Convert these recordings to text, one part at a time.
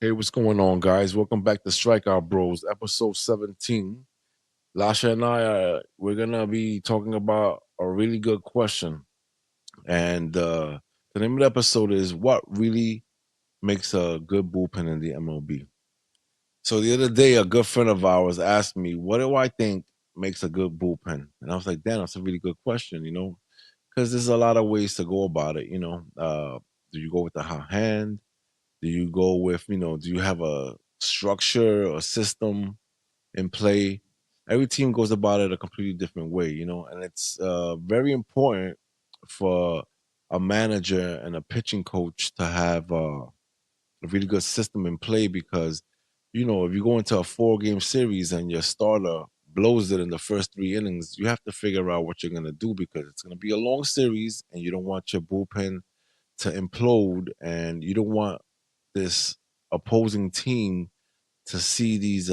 Hey, what's going on, guys? Welcome back to Strikeout Bros, episode 17. Lasha and I, we're going to be talking about a really good question. And the name of the episode is What Really Makes a Good Bullpen in the MLB? So the other day, a good friend of ours asked me, what do I think makes a good bullpen? And I was like, damn, that's a really good question, because there's a lot of ways to go about it, Do you go with the hot hand? Do you go with, do you have a structure or system in play? Every team goes about it a completely different way, and it's very important for a manager and a pitching coach to have a really good system in play because, if you go into a 4-game series and your starter blows it in the first 3 innings, you have to figure out what you're going to do because it's going to be a long series and you don't want your bullpen to implode and you don't want this opposing team to see these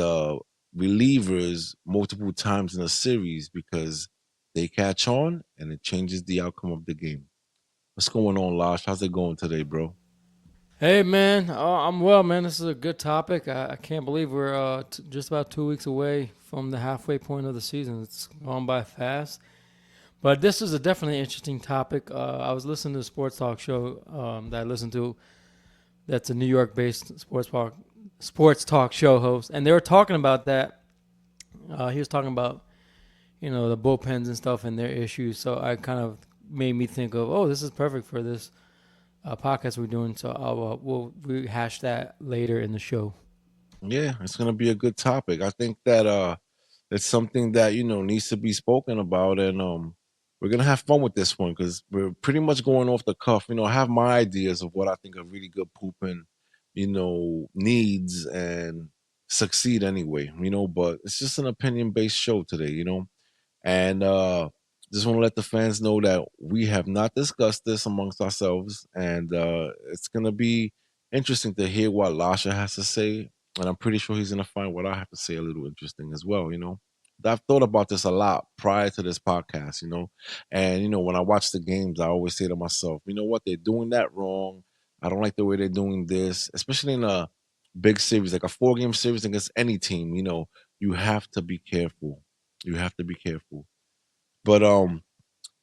relievers multiple times in a series because they catch on and it changes the outcome of the game. What's going on, Lash? How's it going today, bro? Hey man, I'm well, man. This is a good topic. I can't believe we're just about 2 weeks away from the halfway point of the season. It's gone by fast, but this is a definitely interesting topic. I was listening to a sports talk show that I listened to. That's a New York-based sports talk show host, and they were talking about that. He was talking about the bullpens and stuff and their issues. So I kind of made me think of, oh, this is perfect for this podcast we're doing. So we'll rehash that later in the show. Yeah, it's gonna be a good topic. I think that it's something that needs to be spoken about, and we're gonna have fun with this one because we're pretty much going off the cuff. I have my ideas of what I think a really good pooping, needs and succeed anyway. But it's just an opinion based show today. And just want to let the fans know that we have not discussed this amongst ourselves, and it's gonna be interesting to hear what Lasha has to say, and I'm pretty sure he's gonna find what I have to say a little interesting as well. I've thought about this a lot prior to this podcast, and when I watch the games, I always say to myself, you know what, they're doing that wrong. I don't like the way they're doing this, especially in a big series like a 4-game series against any team. You have to be careful. You have to be careful. But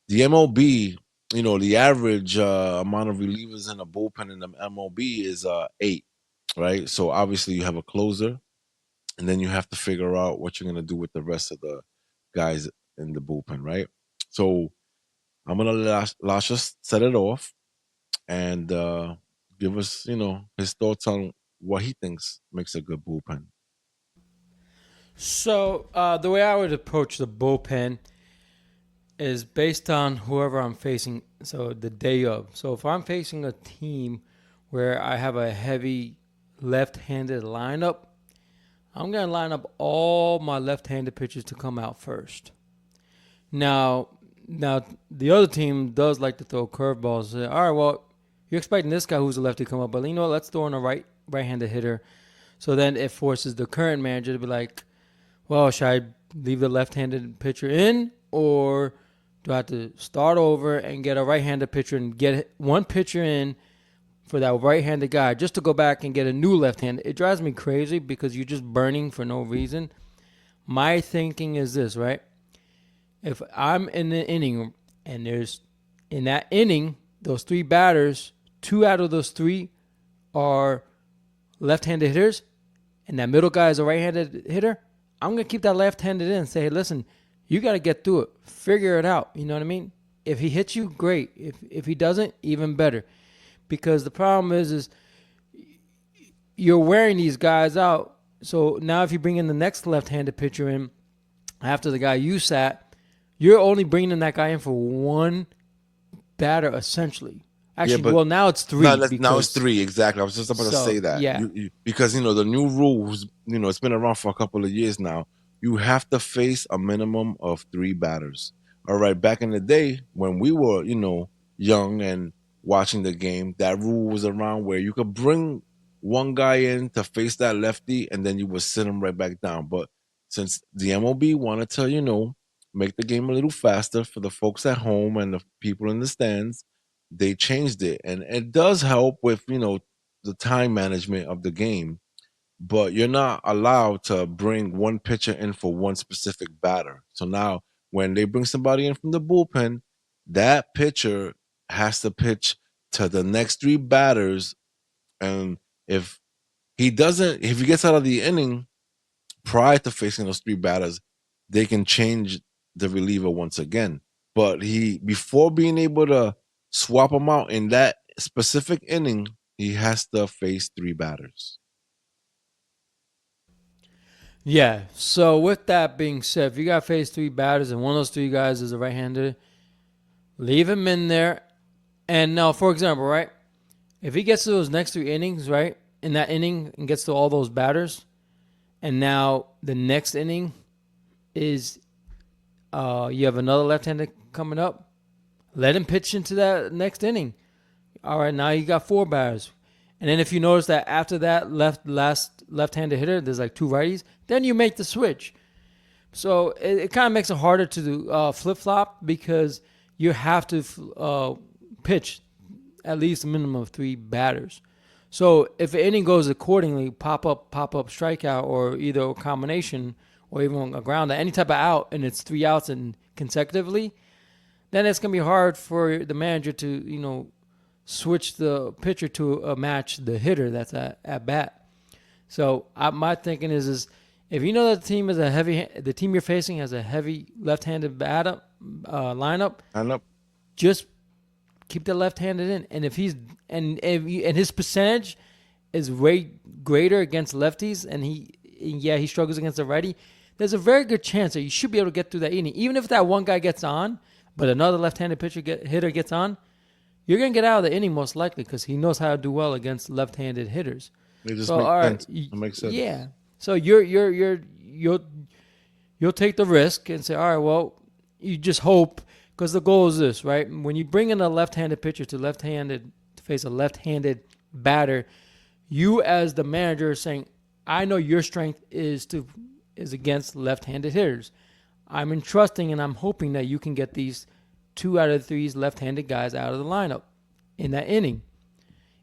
the MLB, the average amount of relievers in a bullpen in the MLB is 8, right? So obviously you have a closer, and then you have to figure out what you're gonna do with the rest of the guys in the bullpen, right? So I'm gonna let Lasha set it off and give us, his thoughts on what he thinks makes a good bullpen. So the way I would approach the bullpen is based on whoever I'm facing. So the day of. So if I'm facing a team where I have a heavy left-handed lineup, I'm going to line up all my left-handed pitchers to come out first. Now the other team does like to throw curveballs. Say, all right, well, you're expecting this guy who's a lefty to come up, but you know what? Let's throw in a right-handed hitter. So then it forces the current manager to be like, well, should I leave the left-handed pitcher in, or do I have to start over and get a right-handed pitcher and get one pitcher in for that right-handed guy just to go back and get a new left-handed? It drives me crazy because you're just burning for no reason. My thinking is this, right? If I'm in the inning and there's in that inning, those 3 batters, 2 out of those 3 are left-handed hitters, and that middle guy is a right-handed hitter, I'm going to keep that left-handed in and say, hey, listen, you got to get through it. Figure it out. You know what I mean? If he hits you, great. If he doesn't, even better. Because the problem is you're wearing these guys out. So now if you bring in the next left-handed pitcher in after the guy you sat, you're only bringing that guy in for one batter, essentially. Yeah, Actually, but well, now it's 3 no, now it's because 3 exactly. I was just about to so say that yeah. because the new rules, it's been around for a couple of years now. you have to face a minimum of three batters. All right, back in the day when we were, young and watching the game, that rule was around where you could bring one guy in to face that lefty and then you would sit him right back down. But since the MLB wanted to, make the game a little faster for the folks at home and the people in the stands, they changed it. And it does help with, the time management of the game, but you're not allowed to bring one pitcher in for one specific batter. So now when they bring somebody in from the bullpen, that pitcher has to pitch to the next three batters. And if if he gets out of the inning prior to facing those three batters, they can change the reliever once again. But before being able to swap him out in that specific inning, he has to face three batters. Yeah. So with that being said, if you got to face three batters and one of those three guys is a right-hander, leave him in there. And now, for example, right, if he gets to those next three innings, right, in that inning and gets to all those batters, and now the next inning is you have another left-hander coming up, let him pitch into that next inning. All right, now you got four batters. And then if you notice that after that left-handed hitter, there's like two righties, then you make the switch. So it kind of makes it harder to do flip-flop because you have to pitch at least a minimum of three batters. So if an inning goes accordingly, pop up, strikeout, or either a combination, or even a ground, any type of out, and it's three outs and consecutively, then it's gonna be hard for the manager to switch the pitcher to match the hitter that's at bat. So my thinking is if you know that the team you're facing has a heavy left-handed lineup, And up. just keep the left-handed in. And and his percentage is way greater against lefties, and he struggles against the righty. There's a very good chance that you should be able to get through that inning, even if that one guy gets on, but another left-handed hitter gets on. You're gonna get out of the inning most likely because he knows how to do well against left-handed hitters. It just So makes all right, sense. It makes sense. yeah. So you'll take the risk and say, all right, well, you just hope because the goal is this, right? When you bring in a left-handed pitcher to face a left-handed batter, you as the manager are saying, I know your strength is against left-handed hitters. I'm entrusting and I'm hoping that you can get these two out of these left-handed guys out of the lineup in that inning.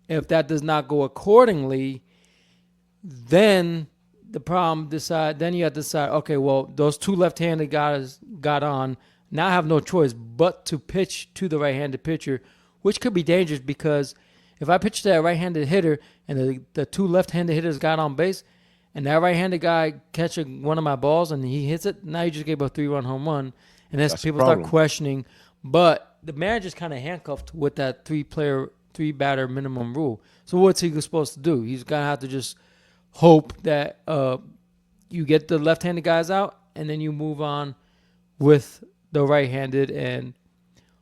If that does not go accordingly, then then you have to decide, okay, well, those two left-handed guys got on. Now I have no choice but to pitch to the right-handed pitcher, which could be dangerous because if I pitch to that right-handed hitter and the two left-handed hitters got on base, and that right-handed guy catches one of my balls and he hits it, now you just gave a 3-run home run. And as That's a people start problem. questioning, but the manager's kind of handcuffed with that three batter minimum rule. So what's he supposed to do? He's gonna have to just hope that you get the left-handed guys out, and then you move on with the right-handed, and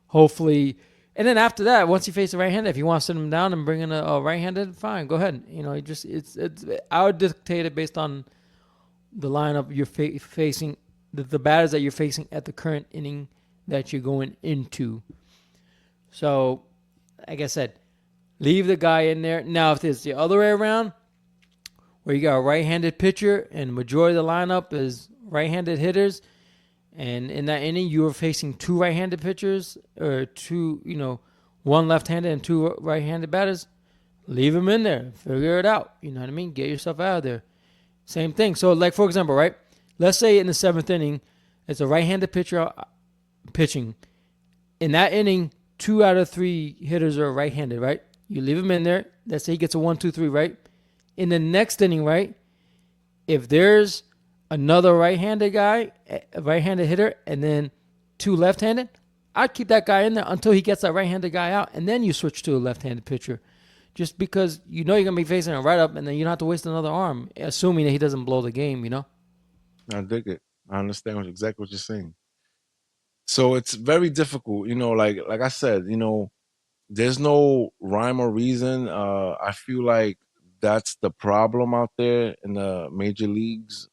hopefully, and then after that, once you face the right-handed, if you want to sit him down and bring in a right-handed, fine, go ahead. It's I would dictate it based on the lineup you're facing, the batters that you're facing at the current inning that you're going into. So, like I said, leave the guy in there. Now, if it's the other way around, where you got a right-handed pitcher and the majority of the lineup is right-handed hitters, and in that inning you were facing two right-handed pitchers or one left-handed and two right-handed batters, leave them in there. Figure it out. You know what I mean? Get yourself out of there. Same thing. So, like, for example, right? Let's say in the seventh inning, it's a right-handed pitcher pitching. In that inning, two out of three hitters are right-handed, right? You leave him in there. Let's say he gets a 1-2-3, right? In the next inning, right? If there's another right-handed guy, a right-handed hitter, and then two left-handed, I'd keep that guy in there until he gets that right-handed guy out, and then you switch to a left-handed pitcher. Just because you know you're going to be facing a right-up, and then you don't have to waste another arm, assuming that he doesn't blow the game. I dig it. I understand exactly what you're saying. So it's very difficult, like I said, there's no rhyme or reason. I feel like that's the problem out there in the major leagues.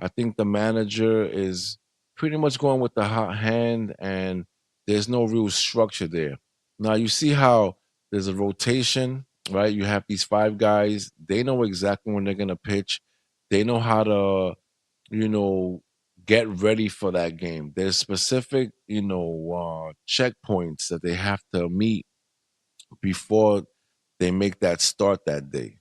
I think the manager is pretty much going with the hot hand, and there's no real structure there. Now you see how there's a rotation, right? You have these five guys. They know exactly when they're gonna pitch. They know how to, you know, get ready for that game. There's specific, checkpoints that they have to meet before they make that start that day,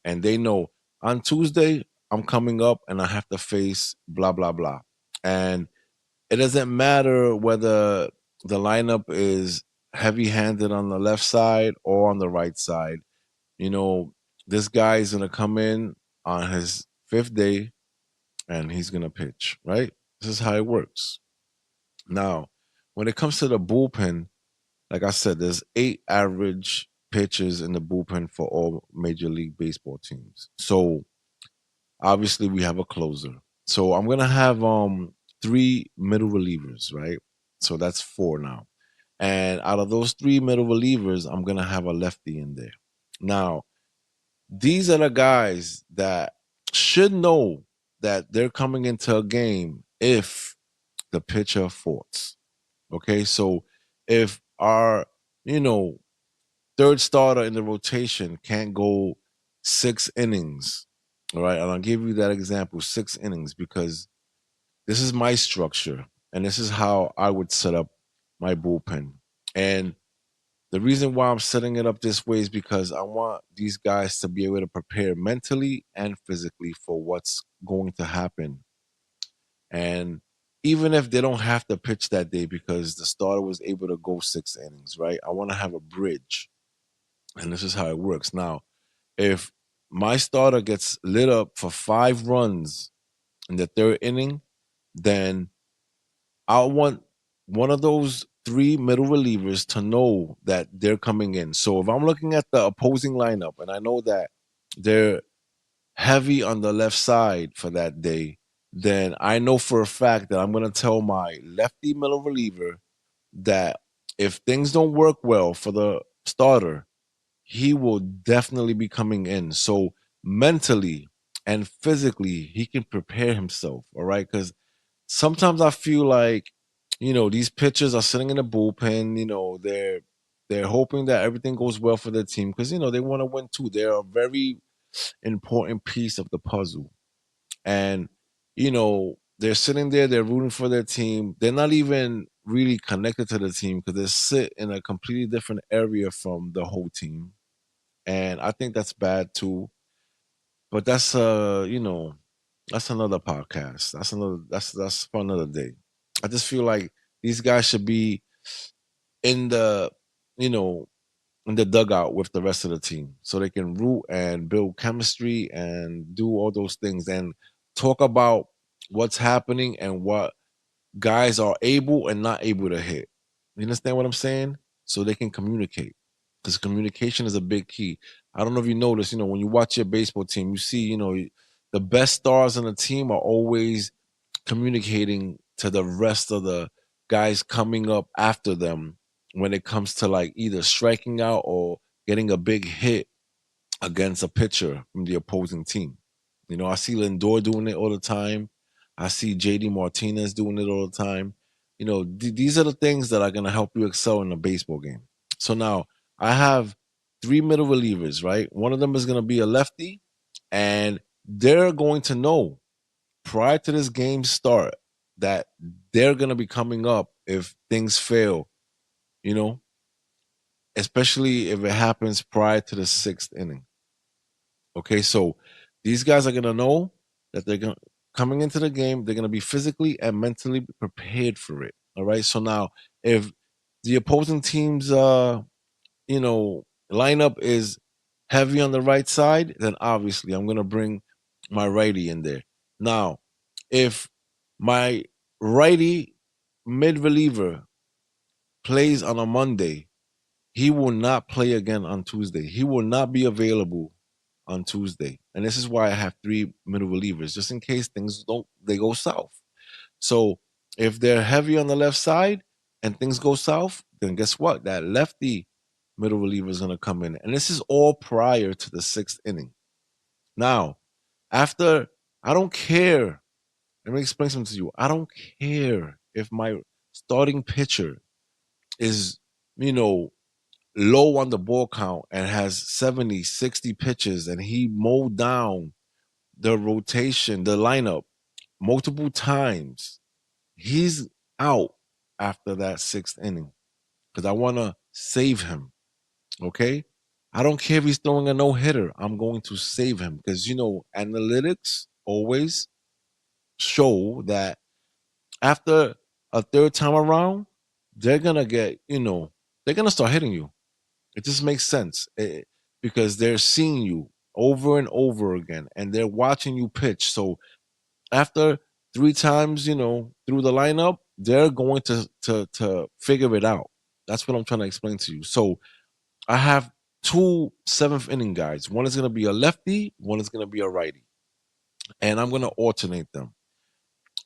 and they know on Tuesday I'm coming up and I have to face blah blah blah. And it doesn't matter whether the lineup is heavy handed on the left side or on the right side. You know, this guy is gonna come in on his fifth day and he's gonna pitch, right? This is how it works. Now, when it comes to the bullpen, like I said, there's 8 average pitchers in the bullpen for all Major League Baseball teams. So obviously we have a closer. So I'm gonna have 3 middle relievers, right? So that's 4 now. And out of those 3 middle relievers, I'm gonna have a lefty in there. Now, these are the guys that should know that they're coming into a game if the pitcher faults. Okay, so if our, you know, third starter in the rotation can't go 6 innings, all right, and I'll give you that example, 6 innings, because this is my structure and this is how I would set up my bullpen. And the reason why I'm setting it up this way is because I want these guys to be able to prepare mentally and physically for what's going to happen. And even if they don't have to pitch that day because the starter was able to go 6 innings, right? I want to have a bridge. And this is how it works. Now, if my starter gets lit up for 5 runs in the third inning, then I want one of those 3 middle relievers to know that they're coming in. So if I'm looking at the opposing lineup and I know that they're heavy on the left side for that day, then I know for a fact that I'm going to tell my lefty middle reliever that if things don't work well for the starter, he will definitely be coming in. So mentally and physically, he can prepare himself. All right. Because sometimes I feel like, these pitchers are sitting in the bullpen, they're hoping that everything goes well for their team because they want to win too. They're a very important piece of the puzzle. And, they're sitting there, they're rooting for their team. They're not even really connected to the team because they sit in a completely different area from the whole team. And I think that's bad too. But that's another podcast. That's for another day. I just feel like these guys should be in the you know in the dugout with the rest of the team so they can root and build chemistry and do all those things and talk about what's happening and what guys are able and not able to hit. You understand what I'm saying? So they can communicate because communication is a big key. I don't know if you notice, when you watch your baseball team, you see, the best stars on the team are always communicating to the rest of the guys coming up after them when it comes to like either striking out or getting a big hit against a pitcher from the opposing team. I see Lindor doing it all the time. I see JD Martinez doing it all the time. These are the things that are going to help you excel in a baseball game. So now I have 3 middle relievers, right? One of them is going to be a lefty, and they're going to know prior to this game start that they're going to be coming up if things fail, you know, especially if it happens prior to the 6th inning. Okay, so these guys are going to know that they're going coming into the game, they're going to be physically and mentally prepared for it. All right. So now if the opposing team's lineup is heavy on the right side, then obviously I'm going to bring my righty in there. Now, if my righty mid reliever plays on a Monday, he will not play again on Tuesday. He will not be available on Tuesday. And this is why I have 3 middle relievers, just in case things don't they go south. So if they're heavy on the left side and things go south, then guess what? That lefty middle reliever is gonna come in. And this is all prior to the 6th inning. Now, after I don't care. Let me explain something to you. I don't care if my starting pitcher is, you know, low on the ball count and has 70, 60 pitches and he mowed down the rotation, the lineup multiple times. He's out after that sixth inning because I want to save him. Okay. I don't care if he's throwing a no hitter. I'm going to save him because, analytics always show that after a third time around, they're going to they're going to start hitting you. It just makes sense because they're seeing you over and over again and they're watching you pitch. So after three times, through the lineup, they're going to figure it out. That's what I'm trying to explain to you. So I have two seventh inning guys. One is going to be a lefty, one is going to be a righty, and I'm going to alternate them.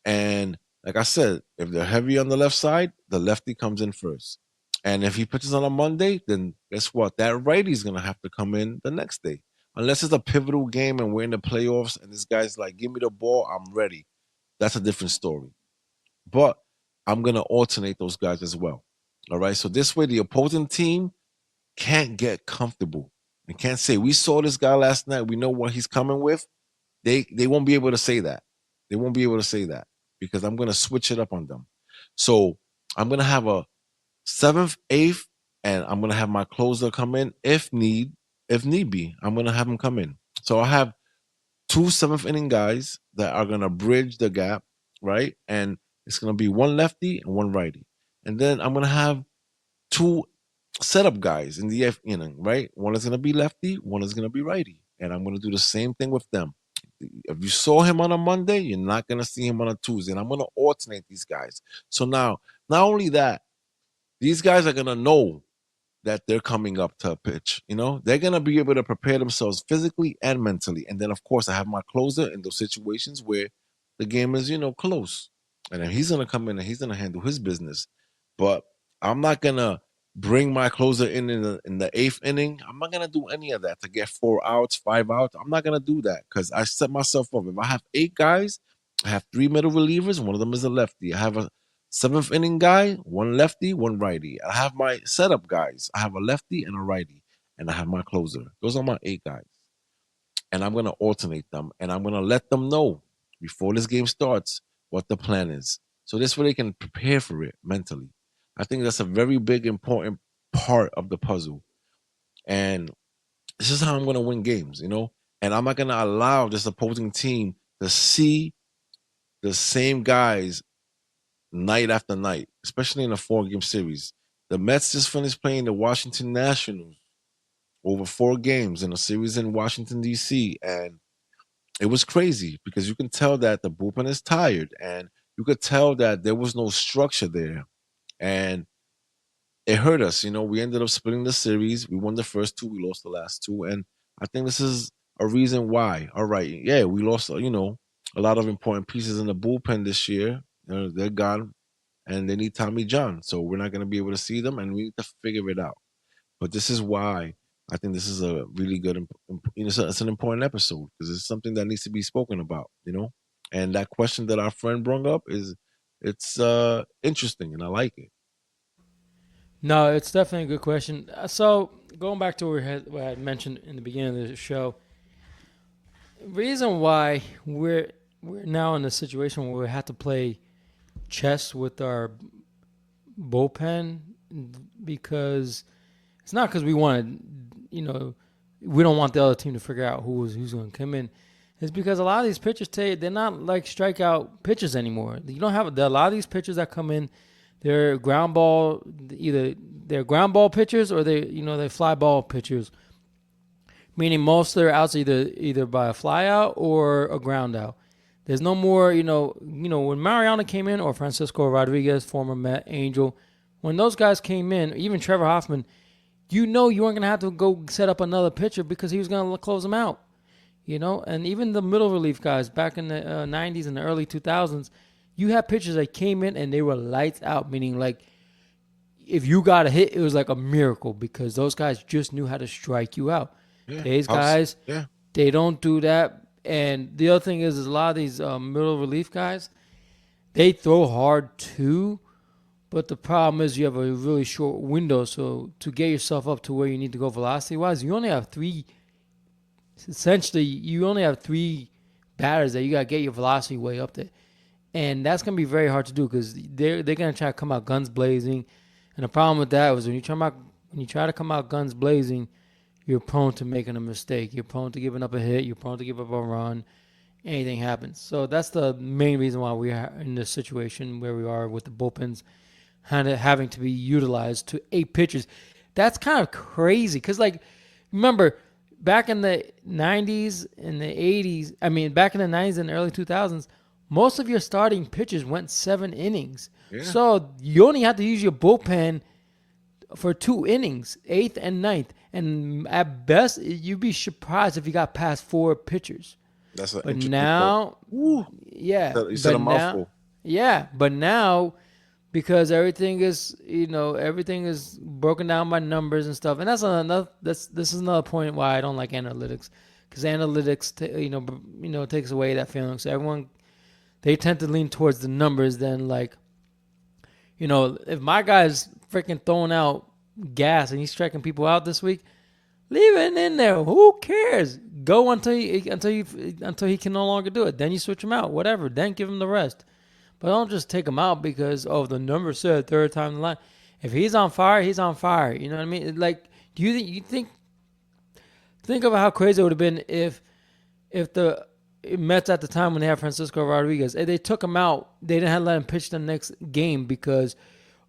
And like I said, if they're heavy on the left side, the lefty comes in first. And if he pitches on a Monday, then guess what? That righty's gonna have to come in the next day. Unless it's a pivotal game and we're in the playoffs and this guy's like, give me the ball, I'm ready. That's a different story. But I'm gonna alternate those guys as well. All right. So this way the opposing team can't get comfortable and can't say, we saw this guy last night, we know what he's coming with. They won't be able to say that. They won't be able to say that because I'm gonna switch it up on them. So I'm gonna have a seventh, eighth, and I'm gonna have my closer come in if need be. I'm gonna have him come in. So I have two seventh inning guys that are gonna bridge the gap, right? And it's gonna be one lefty and one righty. And then I'm gonna have two setup guys in the F inning, right? One is going to be lefty, one is going to be righty. And I'm going to do the same thing with them. If you saw him on a Monday, you're not going to see him on a Tuesday. And I'm going to alternate these guys. So now, not only that, these guys are going to know that they're coming up to a pitch. They're going to be able to prepare themselves physically and mentally. And then, of course, I have my closer in those situations where the game is, close. And then he's going to come in and he's going to handle his business. But I'm not going to bring my closer in the eighth inning. I'm not going to do any of that to get 4 outs, 5 outs. I'm not going to do that because I set myself up. If I have eight guys, I have three middle relievers. One of them is a lefty. I have a seventh inning guy, one lefty, one righty. I have my setup guys. I have a lefty and a righty, and I have my closer. Those are my eight guys. And I'm going to alternate them, and I'm going to let them know before this game starts what the plan is. So this way they can prepare for it mentally. I think that's a very big, important part of the puzzle. And this is how I'm going to win games. And I'm not going to allow this opposing team to see the same guys night after night, especially in a 4 game series. The Mets just finished playing the Washington Nationals over 4 games in a series in Washington, D.C. And it was crazy because you can tell that the bullpen is tired and you could tell that there was no structure there. And it hurt us. We ended up splitting the series. We won the first two, we lost the last two. And I think this is a reason why. All right. Yeah, we lost, a lot of important pieces in the bullpen this year. They're gone and they need Tommy John. So we're not going to be able to see them, and we need to figure it out. But this is why I think this is a really good, it's an important episode because it's something that needs to be spoken about. And that question that our friend brought up it's interesting, and I like it. No, it's definitely a good question. So going back to what I had mentioned in the beginning of the show, reason why we're now in a situation where we have to play chess with our bullpen because it's not because we want to, we don't want the other team to figure out who's going to come in. It's because a lot of these pitchers today, they're not like strikeout pitchers anymore. You don't have a lot of these pitchers that come in, they're ground ball, either they're ground ball pitchers or they fly ball pitchers. Meaning most of their outs either by a fly out or a ground out. There's no more, when Mariano came in or Francisco Rodriguez, former Met Angel, when those guys came in, even Trevor Hoffman, you weren't going to have to go set up another pitcher because he was going to close them out. And even the middle relief guys back in the 90s and the early 2000s, you had pitchers that came in and they were lights out, meaning like if you got a hit, it was like a miracle because those guys just knew how to strike you out. Yeah, Today's guys, yeah, they don't do that. And the other thing is a lot of these middle relief guys, they throw hard too. But the problem is you have a really short window. So to get yourself up to where you need to go velocity wise, you only have three. Essentially, you only have three batters that you got to get your velocity way up there, and that's gonna be very hard to do because they're gonna try to come out guns blazing. And the problem with that was when you try to come out guns blazing, you're prone to making a mistake. You're prone to giving up a hit. You're prone to give up a run. Anything happens. So that's the main reason why we are in this situation where we are with the bullpens kind of having to be utilized to 8 pitchers. That's kind of crazy because, like, remember back in the 90s and the 80s, I mean, back in the 90s and early 2000s, most of your starting pitchers went 7 innings. Yeah, So you only have to use your bullpen for 2 innings, eighth and ninth. And at best, you'd be surprised if you got past 4 pitchers. that's an But interesting point. now, Woo! yeah, You said a mouthful. but now because everything is everything is broken down by numbers and stuff, and that's another this is another point why I don't like analytics because analytics takes away that feeling. So everyone they tend to lean towards the numbers. Then like if my guy's freaking throwing out gas and he's striking people out this week, leave it in there. Who cares? Go until he can no longer do it. Then you switch him out. Whatever. Then give him the rest. But don't just take him out because the number said third time in the line. If he's on fire, he's on fire. You know what I mean? Like, do you think of how crazy it would have been if the Mets at the time when they had Francisco Rodriguez, if they took him out, they didn't have to let him pitch the next game because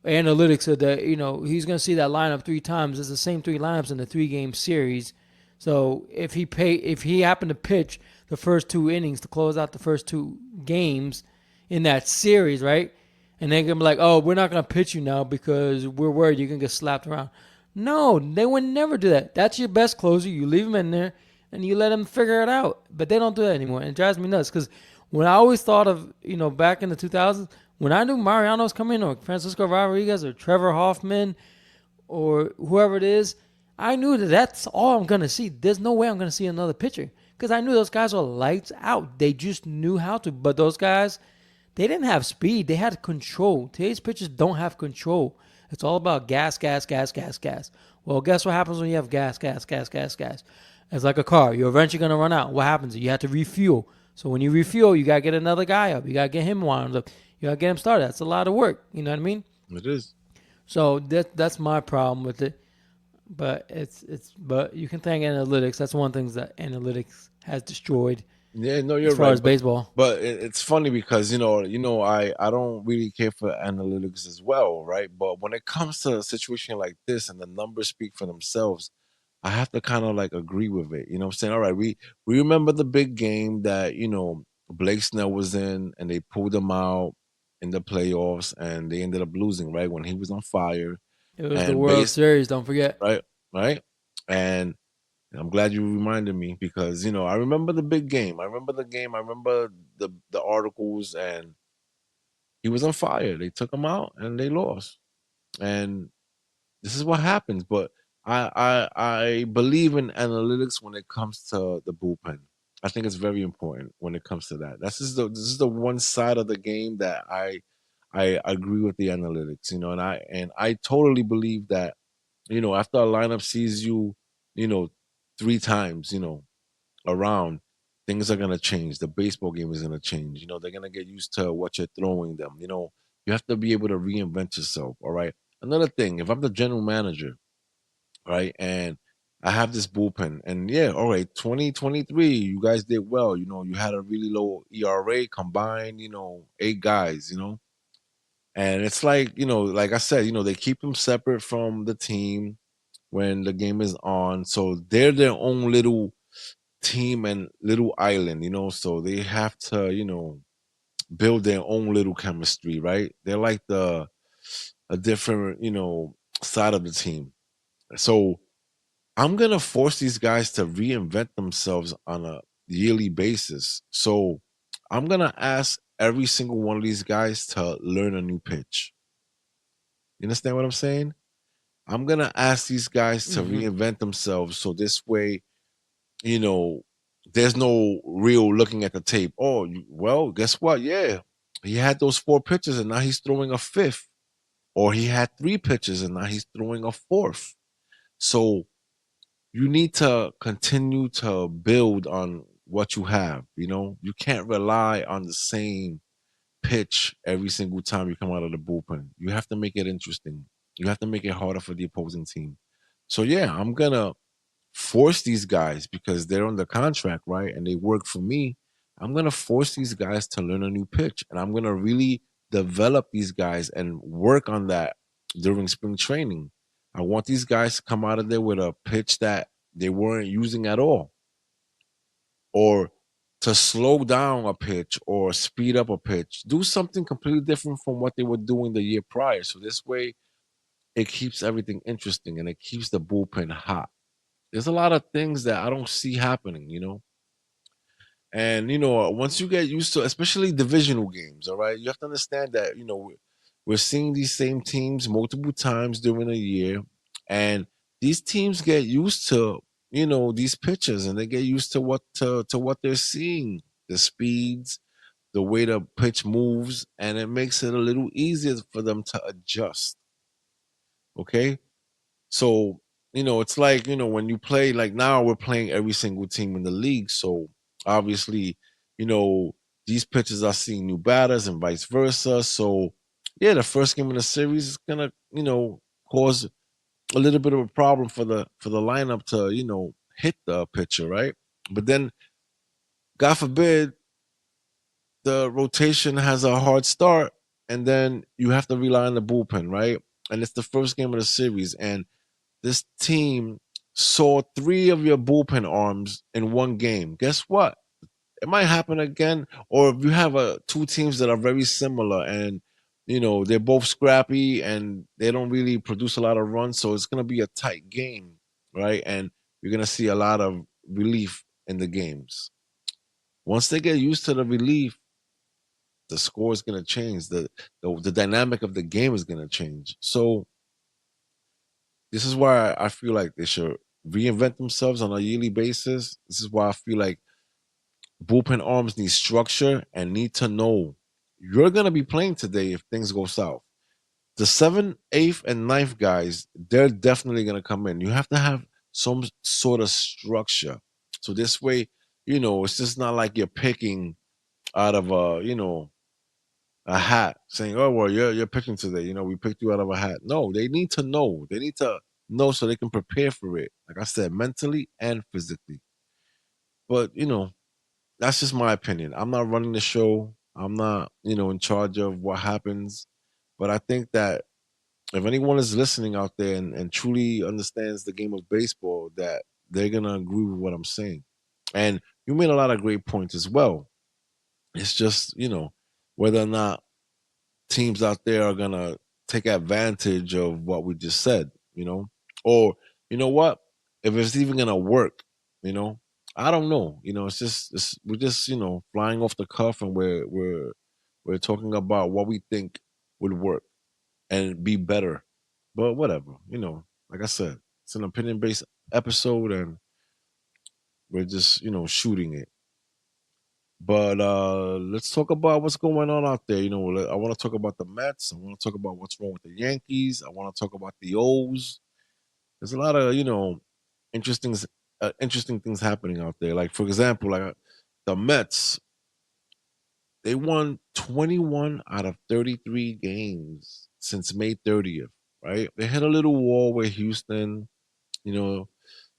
analytics said that he's going to see that lineup 3 times. It's the same 3 lineups in the 3-game series. So if he happened to pitch the first 2 innings to close out the first 2 games in that series, right? And they're gonna be like, "Oh, we're not gonna pitch you now because we're worried you're gonna get slapped around." No, they would never do that. That's your best closer. You leave him in there and you let him figure it out. But they don't do that anymore, and it drives me nuts because when I always thought of back in the 2000s when I knew Mariano's coming or Francisco Rodriguez or Trevor Hoffman or whoever it is, I knew that that's all I'm gonna see. There's no way I'm gonna see another pitcher because I knew those guys were lights out. They just knew how to. But those guys, they didn't have speed. They had control. Today's pitchers don't have control. It's all about gas, gas, gas, gas, gas. Well, guess what happens when you have gas, gas, gas, gas, gas? It's like a car. You're eventually going to run out. What happens? You have to refuel. So when you refuel, you got to get another guy up. You got to get him wound up. You got to get him started. That's a lot of work. You know what I mean? It is. So that's my problem with it. But but you can thank analytics. That's one thing that analytics has destroyed Yeah, no, as you're far right. as baseball. But it's funny because I don't really care for analytics as well, right? But when it comes to a situation like this and the numbers speak for themselves, I have to kind of like agree with it. You know what I'm saying? All right, we remember the big game that, Blake Snell was in and they pulled him out in the playoffs and they ended up losing, right? When he was on fire It was the and World base Series. Don't forget. right, right? And I'm glad you reminded me because I remember the big game. I remember the game. I remember the articles, and he was on fire. They took him out, and they lost. And this is what happens. But I believe in analytics when it comes to the bullpen. I think it's very important when it comes to that. This is the one side of the game that I agree with the analytics. And I totally believe that after a lineup sees you, you know, 3 times, around, things are gonna change. The baseball game is gonna change. They're gonna get used to what you're throwing them. You have to be able to reinvent yourself. All right. Another thing, if I'm the general manager, right, and I have this bullpen, and yeah, all right, 2023, you guys did well. You had a really low ERA combined, 8 guys, and it's like, like I said, they keep them separate from the team when the game is on. So they're their own little team and little island, so they have to, build their own little chemistry, right? They're like a different, side of the team. So I'm gonna force these guys to reinvent themselves on a yearly basis. So I'm gonna ask every single one of these guys to learn a new pitch. You understand what I'm saying? I'm gonna ask these guys to Hmm. reinvent themselves so this way, you know, there's no real looking at the tape. Oh, well, guess what? Yeah, he had those four pitches and now he's throwing a fifth, or he had three pitches and now he's throwing a fourth. So you need to continue to build on what you have. You can't rely on the same pitch every single time you come out of the bullpen. You have to make it interesting. You have to make it harder for the opposing team. So yeah, I'm gonna force these guys because they're on the contract, right? And they work for me. I'm gonna force these guys to learn a new pitch, and I'm gonna really develop these guys and work on that during spring training. I want these guys to come out of there with a pitch that they weren't using at all, or to slow down a pitch or speed up a pitch. Do something completely different from what they were doing the year prior. So this way, it keeps everything interesting and it keeps the bullpen hot. There's a lot of things that I don't see happening. And once you get used to, especially divisional games, all right, you have to understand that we're seeing these same teams multiple times during a year, and these teams get used to these pitches, and they get used to what they're seeing, the speeds, the way the pitch moves, and it makes it a little easier for them to adjust. Okay, so, it's like, when you play, like now we're playing every single team in the league. So obviously, you know, these pitchers are seeing new batters and vice versa. So yeah, the first game of the series is gonna, cause a little bit of a problem for the lineup to, hit the pitcher, right? But then, God forbid, the rotation has a hard start, and then you have to rely on the bullpen, right? And it's the first game of the series, and this team saw three of your bullpen arms in one game. Guess what? It might happen again. Or if you have two teams that are very similar and they're both scrappy and they don't really produce a lot of runs, so it's gonna be a tight game, right? And you're gonna see a lot of relief in the games. Once they get used to the relief, the score is gonna change. The dynamic of the game is gonna change. So this is why I feel like they should reinvent themselves on a yearly basis. This is why I feel like bullpen arms need structure and need to know you're going to be playing today if things go south. The seventh, eighth, and ninth guys, they're definitely going to come in. You have to have some sort of structure. So this way, it's just not like you're picking out of a hat saying, "Oh well, you're picking today. We picked you out of a hat." No, they need to know. They need to know so they can prepare for it. Like I said, mentally and physically. But that's just my opinion. I'm not running the show. I'm not in charge of what happens. But I think that if anyone is listening out there and truly understands the game of baseball, that they're gonna agree with what I'm saying. And you made a lot of great points as well. It's just whether or not teams out there are gonna take advantage of what we just said, or what, if it's even gonna work, you know. I don't know. We're just flying off the cuff, and we're talking about what we think would work and be better. But whatever. Like I said, it's an opinion based episode, and we're just shooting it. But let's talk about what's going on out there. I want to talk about the Mets. I want to talk about what's wrong with the Yankees. I want to talk about the O's. There's a lot of interesting interesting things happening out there. Like for example, like the Mets, they won 21 out of 33 games since May 30th. Right? They had a little war with Houston. You know,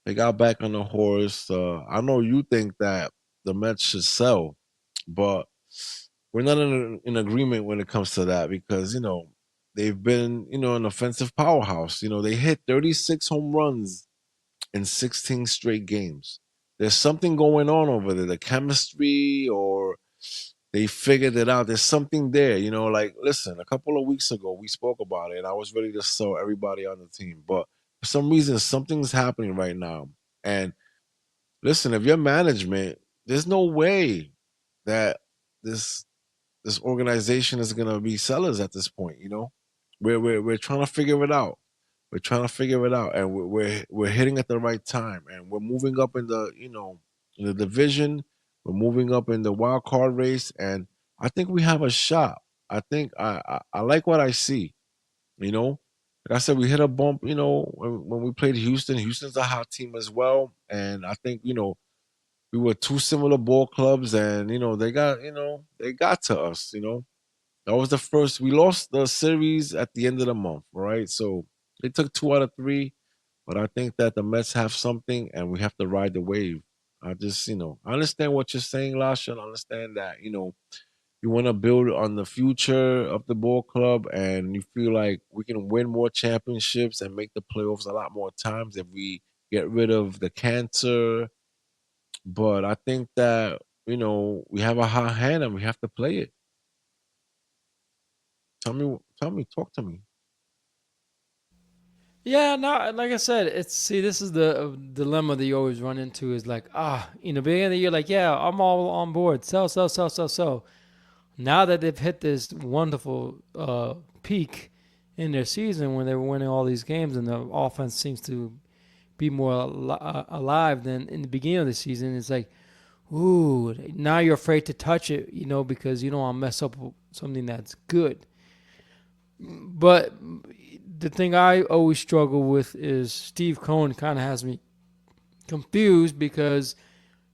they got back on the horse. I know you think that the Mets should sell, but we're not in agreement when it comes to that because they've been an offensive powerhouse. They hit 36 home runs in 16 straight games. There's something going on over there, the chemistry, or they figured it out. There's something there. Like listen, a couple of weeks ago we spoke about it, and I was ready to sell everybody on the team, but for some reason something's happening right now. And listen, if your management, there's no way that this this organization is gonna be sellers at this point. We're trying to figure it out. We're trying to figure it out, and we're hitting at the right time, and we're moving up in the in the division. We're moving up in the wild card race, and I think we have a shot. I think I like what I see. You know, like I said, we hit a bump. You know, when we played Houston. Houston's a hot team as well, and I think we were two similar ball clubs, and they got to us. That was the first. We lost the series at the end of the month, right? So they took 2 out of 3, but I think that the Mets have something, and we have to ride the wave. I understand what you're saying, Lasha. I understand that you want to build on the future of the ball club, and you feel like we can win more championships and make the playoffs a lot more times if we get rid of the cancer. But I think that we have a hot hand and we have to play it. Talk to me. Yeah, no, like I said, it's see, this is the dilemma that you always run into is like, in the beginning of the year, like, yeah, I'm all on board, sell, sell, sell, sell, sell. Now that they've hit this wonderful peak in their season when they were winning all these games and the offense seems to be more alive than in the beginning of the season, it's like, ooh, now you're afraid to touch it, because you don't want to mess up something that's good. But the thing I always struggle with is Steve Cohen kind of has me confused because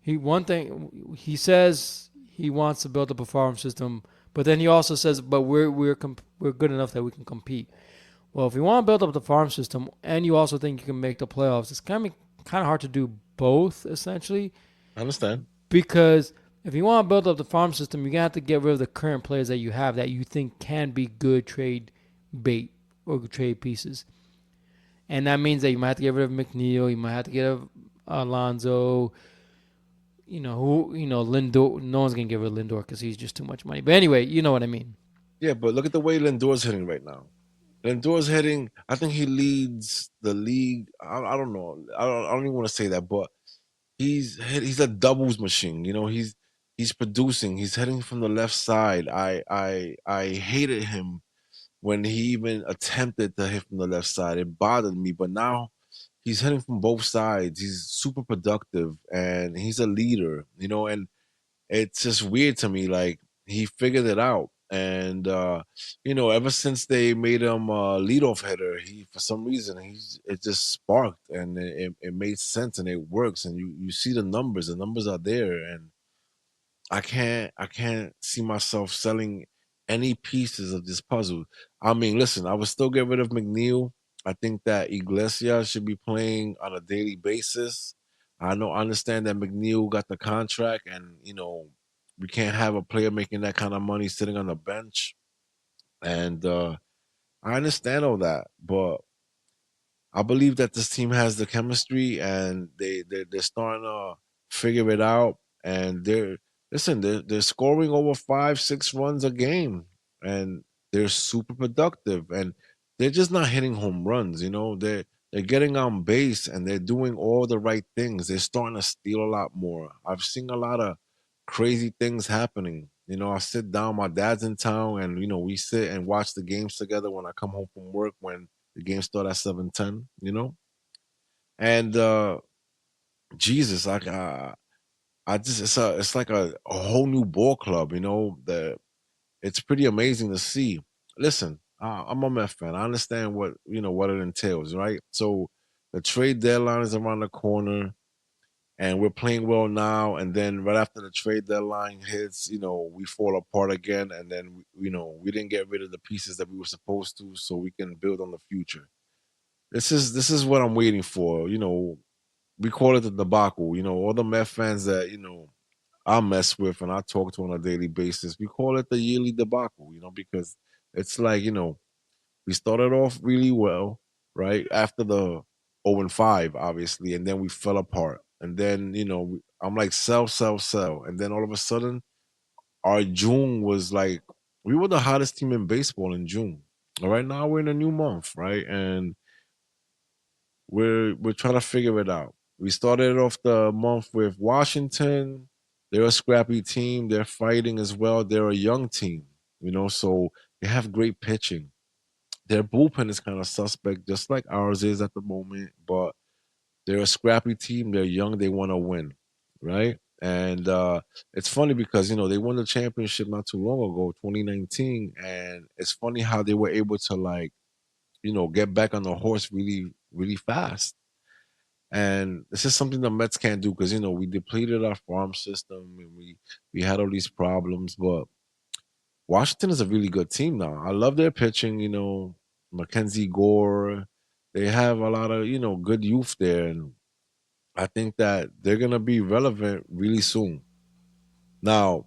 one thing he says he wants to build up a farm system, but then he also says, but we're good enough that we can compete. Well, if you want to build up the farm system and you also think you can make the playoffs, it's kind of hard to do both essentially I understand. because if you want to build up the farm system, you're gonna have to get rid of the current players that you have that you think can be good trade bait or trade pieces, and that means that you might have to get rid of McNeil, you might have to get rid of Alonzo. Lindor. No one's gonna get rid of Lindor because he's just too much money. But anyway, you know what I mean. Yeah, but look at the way Lindor's hitting right now. Lindor's hitting. I think he leads the league. I don't know. I don't even want to say that, but he's a doubles machine. He's producing. He's hitting from the left side. I hated him when he even attempted to hit from the left side. It bothered me, but now he's hitting from both sides. He's super productive and he's a leader. And it's just weird to me. Like he figured it out, and ever since they made him a leadoff hitter, he for some reason it just sparked and it made sense and it works, and you see the numbers. The numbers are there, and I can't see myself selling any pieces of this puzzle. I mean, listen, I would still get rid of McNeil. I think that Iglesias should be playing on a daily basis. I understand that McNeil got the contract, and we can't have a player making that kind of money sitting on the bench. And I understand all that, but I believe that this team has the chemistry, and they're starting to figure it out. And they're scoring over 5-6 runs a game, and they're super productive. And they're just not hitting home runs. They're getting on base, and they're doing all the right things. They're starting to steal a lot more. I've seen a lot of crazy things happening. I sit down. My dad's in town, and we sit and watch the games together when I come home from work. When the game start at 7:10. And Jesus, I just it's like a whole new ball club. That it's pretty amazing to see. Listen, I'm a Met fan. I understand what it entails, right? So the trade deadline is around the corner, and we're playing well now. And then right after the trade deadline hits, we fall apart again. And then we didn't get rid of the pieces that we were supposed to, so we can build on the future. This is what I'm waiting for. We call it the debacle. All the Met fans that I mess with and I talk to on a daily basis, we call it the yearly debacle. Because it's like we started off really well, right after the 0-5, obviously, and then we fell apart. And then I'm like sell, sell, sell, and then all of a sudden our June was like we were the hottest team in baseball in June. All right, now we're in a new month, right, and we're trying to figure it out. We started off the month with Washington. They're a scrappy team. They're fighting as well. They're a young team, so they have great pitching. Their bullpen is kind of suspect, just like ours is at the moment, but they're a scrappy team. They're young. They want to win. right? And it's funny because they won the championship not too long ago, 2019, and it's funny how they were able to like get back on the horse really really fast. And this is something the Mets can't do because we depleted our farm system and we had all these problems. But Washington is a really good team now. I love their pitching. Mackenzie Gore. They have a lot of good youth there, and I think that they're gonna be relevant really soon. Now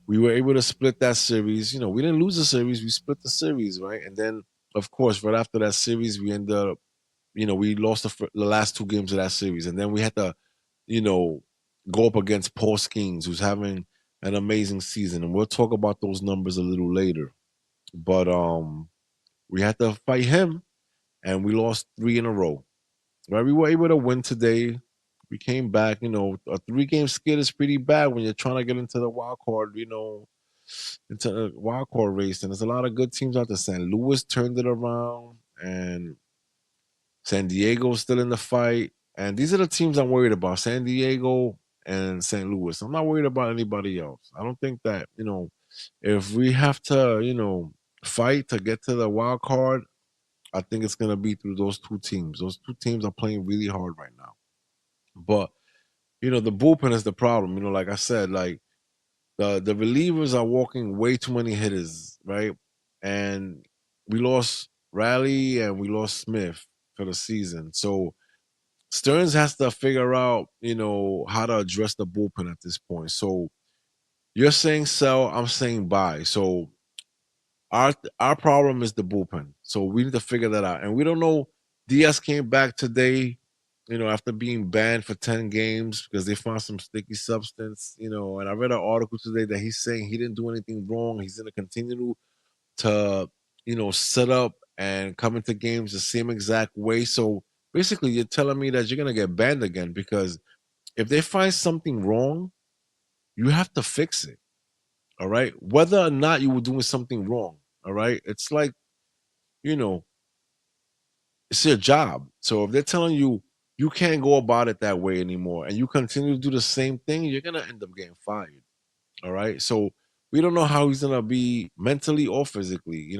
we were able to split that series. We didn't lose the series; we split the series, right? And then, of course, right after that series, we ended up we lost the last two games of that series, and then we had to, you know, go up against Paul Skeens, who's having an amazing season, and we'll talk about those numbers a little later. But we had to fight him, and we lost three in a row. Right, we were able to win today. We came back. A three-game skid is pretty bad when you're trying to get into the wild card. Into a wild card race, and there's a lot of good teams out there. St. Louis turned it around, and San Diego's still in the fight. And these are the teams I'm worried about: San Diego and St. Louis. I'm not worried about anybody else. I don't think that if we have to fight to get to the wild card, I think it's gonna be through those two teams. Those two teams are playing really hard right now. But the bullpen is the problem. Like I said, like the relievers are walking way too many hitters, right? And we lost Riley and we lost Smith for the season. So Stearns has to figure out, how to address the bullpen at this point. So you're saying sell, I'm saying buy. So our problem is the bullpen. So we need to figure that out. And we don't know. Diaz came back today, after being banned for 10 games because they found some sticky substance, and I read an article today that he's saying he didn't do anything wrong. He's gonna continue to, set up and come into games the same exact way. So basically you're telling me that you're gonna get banned again because if they find something wrong, you have to fix it. All right. Whether or not you were doing something wrong. All right. It's like, you know, it's your job. So if they're telling you you can't go about it that way anymore and you continue to do the same thing, you're gonna end up getting fired. All right. So we don't know how he's gonna be mentally or physically.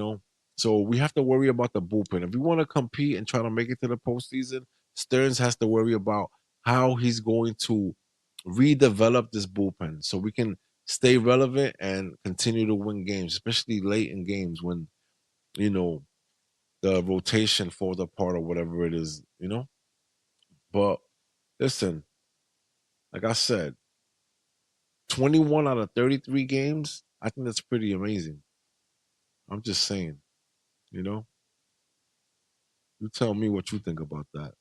So we have to worry about the bullpen. If we want to compete and try to make it to the postseason, Stearns has to worry about how he's going to redevelop this bullpen so we can stay relevant and continue to win games, especially late in games when, you know, the rotation falls apart or whatever it is. But listen, like I said, 21 out of 33 games, I think that's pretty amazing. I'm just saying, you know? You tell me what you think about that.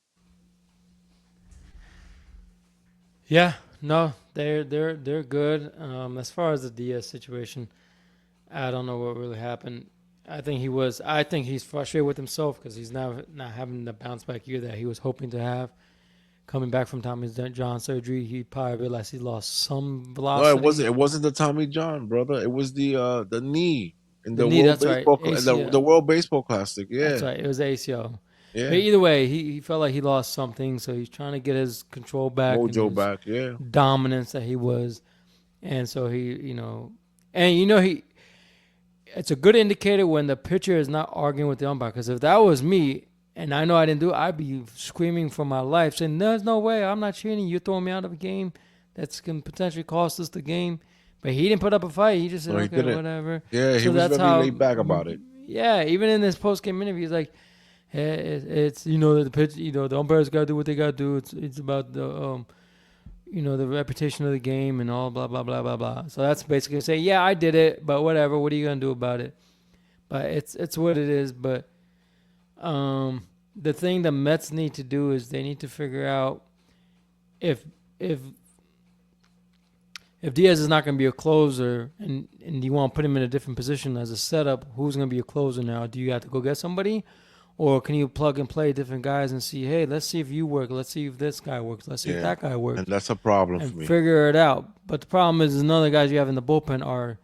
Yeah, no, they're good. As far as the Diaz situation, I don't know what really happened. I think he's frustrated with himself because he's now not having the bounce back year that he was hoping to have. Coming back from Tommy John surgery, he probably realized he lost some No, it velocity. wasn't. It wasn't the Tommy John, brother. It was the knee in The the knee, World that's right, Baseball the ACL. World Baseball Classic. That's Yeah, right, it was ACL. But yeah. either way, he felt like he lost something, so he's trying to get his control back and Mojo his back. Yeah. dominance that he was. And so he it's a good indicator when the pitcher is not arguing with the umpire. Because if that was me, and I know I didn't do it, I'd be screaming for my life, saying, "There's no way, I'm not cheating. You're throwing me out of a game. That's can potentially cost us the game." But he didn't put up a fight. He just said, No, he "Okay, didn't. whatever." Yeah, he So was that's very how. laid back about it. Yeah, even in this post game interview, he's like, "Hey, it's the pitch. The umpires got to do what they got to do. It's about the reputation of the game and all blah blah blah blah blah." So that's basically say, "Yeah, I did it, but whatever. What are you gonna do about it?" But it's what it is. But the thing the Mets need to do is they need to figure out if if if Diaz is not going to be a closer and you want to put him in a different position as a setup, who's going to be a closer now? Do you have to go get somebody? Or can you plug and play different guys and see, hey, let's see if you work. Let's see if this guy works. Let's see if Yeah, that guy and works that's a problem and for me. figure it out. But the problem is none of the guys you have in the bullpen are